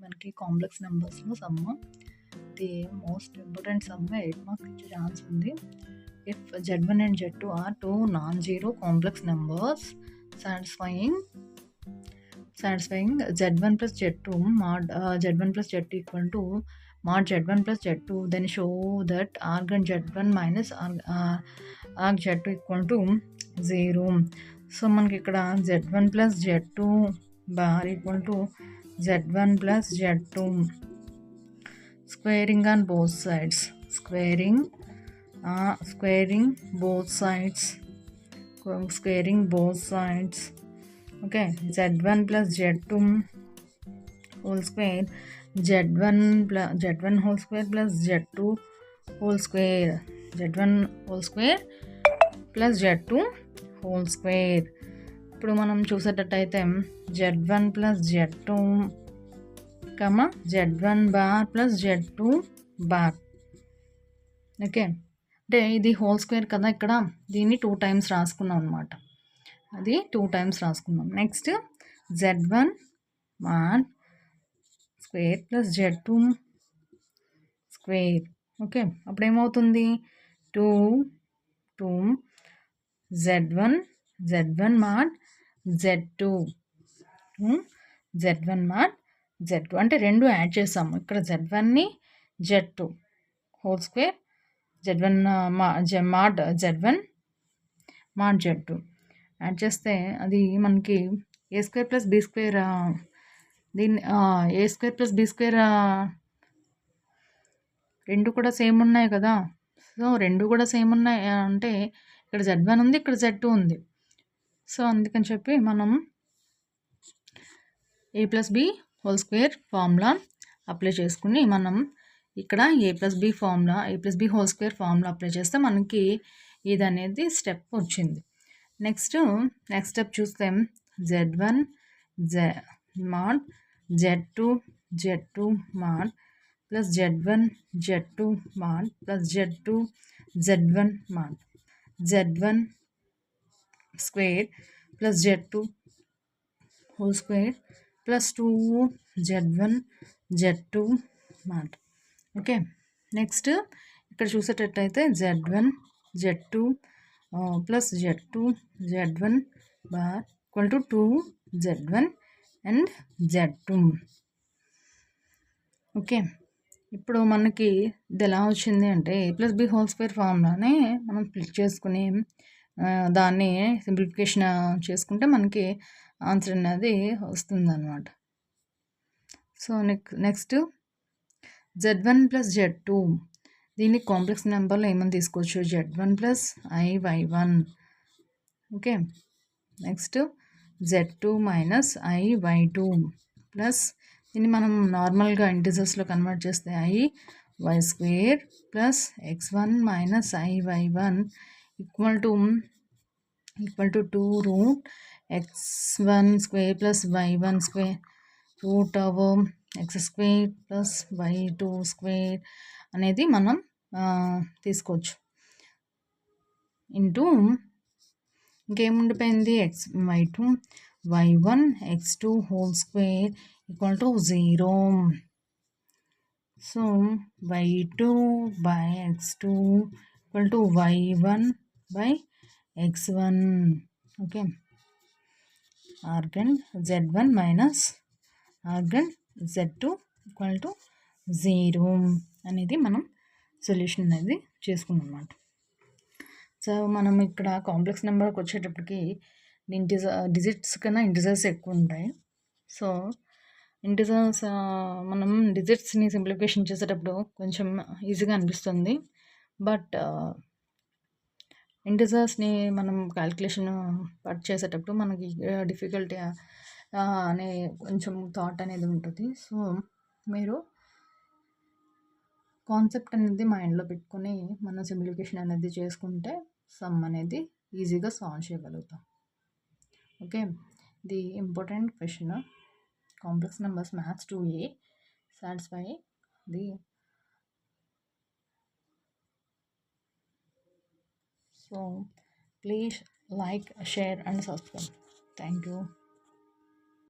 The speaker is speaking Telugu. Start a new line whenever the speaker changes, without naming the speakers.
మనకి కాంప్లెక్స్ నెంబర్స్లో sum the most important sum 8 marks ఇచ్చే ఛాన్స్ ఉంది. If Z1 and Z2 are two non-zero complex numbers satisfying Z1 plus Z2 mod Z1 plus Z2 equal to mod Z1 plus Z2, then show that arg Z1 minus arg Z2 equal to 0. So మనకి ఇక్కడ Z1 plus Z2 bar equal to Z1 plus Z2, squaring on both sides, squaring both sides, okay. Z1 plus Z2 whole square, Z1 whole square plus Z2 whole square, Z1 whole square plus Z2 whole square. ఇప్పుడు మనం చూసేటట్టయితే Z1 plus Z2 Z1 bar plus Z2 bar, okay. అంటే ఇది హోల్ స్క్వేర్ కదా, ఇక్కడ దీన్ని 2 times రాసుకున్నాం అనమాట. అది 2 times రాసుకున్నాం. Next Z1 mod square plus Z2 square, okay. అప్పుడు ఏమవుతుంది 2 Z1 mod Z2 mod Z2 అంటే రెండు యాడ్ చేసాము. ఇక్కడ Z1ని Z2 whole square, Z1 mod Z1 mod Z2 add చేస్తే అది మనకి a square plus b square, దీన్ని a square plus b square రెండు కూడా సేమ్ ఉన్నాయి కదా. సో రెండు కూడా సేమ్ ఉన్నాయి అంటే ఇక్కడ Z1 ఉంది, ఇక్కడ Z2 ఉంది. సో అందుకని చెప్పి మనం a plus b whole square formula apply చేసుకుని మనం ఇక్కడ a plus b whole square formula apply చేస్తే మనకి ఇది అనేది స్టెప్ వచ్చింది. నెక్స్ట్ స్టెప్ చూస్తే Z1 mod Z2 mod plus Z1 Z2 mod plus Z2 Z1 mod, Z1 square plus Z2 whole square plus 2 Z1 Z2 mod, okay. Next ఇక్కడ చూసేటట్టయితే Z1 Z2 plus Z2 Z1 bar equal to 2 Z1 and Z2, okay. ఇప్పుడు మనకి ఇది ఎలా వచ్చింది అంటే a plus b whole square ఫార్ములానే మనం స్ప్లిట్ చేసుకుని దాన్ని సింప్లిఫికేషన్ చేసుకుంటే మనకి ఆన్సర్ అనేది వస్తుంది అన్నమాట. So next Z1 plus Z2 దీన్ని కాంప్లెక్స్ నెంబర్లో ఏమని తీసుకోవచ్చు, Z1 plus IY1, okay. Next Z2 minus IY2 plus దీన్ని మనం నార్మల్గా ఇంటిజర్స్లో కన్వర్ట్ చేస్తే IY square plus X1 minus IY1 equal to 2 root X1 square plus Y1 square root of X square plus Y2 square అనేది మనం తీసుకోవచ్చు. ఇంటూ ఇంకేముండిపోయింది Y2 Y1 X2 whole square equal to 0. So Y2 by X2 equal to Y1 by X1, okay. ఆర్గన్ Z1 మైనస్ ఆర్గన్ Z2 ఈక్వల్ టు 0 అనేది మనం సొల్యూషన్ అనేది చేసుకున్నాం అన్నమాట. సో మనం ఇక్కడ కాంప్లెక్స్ నెంబర్కి వచ్చేటప్పటికి డిజిట్స్ కన్నా ఇంటిజర్స్ ఎక్కువ ఉంటాయి. సో ఇంటిజర్స్ మనం డిజిట్స్ని సింప్లిఫికేషన్ చేసేటప్పుడు కొంచెం ఈజీగా అనిపిస్తుంది, బట్ ఇంటిజర్స్ని మనం క్యాల్కులేషన్ చేసేటప్పుడు మనకి డిఫికల్టీ అనే కొంచెం థాట్ అనేది ఉంటుంది. సో మీరు కాన్సెప్ట్ అనేది మైండ్లో పెట్టుకొని మనం సింప్లిఫికేషన్ అనేది చేసుకుంటే సమ్ అనేది ఈజీగా సాల్వ్ చేయగలుగుతాం, okay. The important question complex numbers maths 2A satisfy the so please like, share and subscribe. Thank you.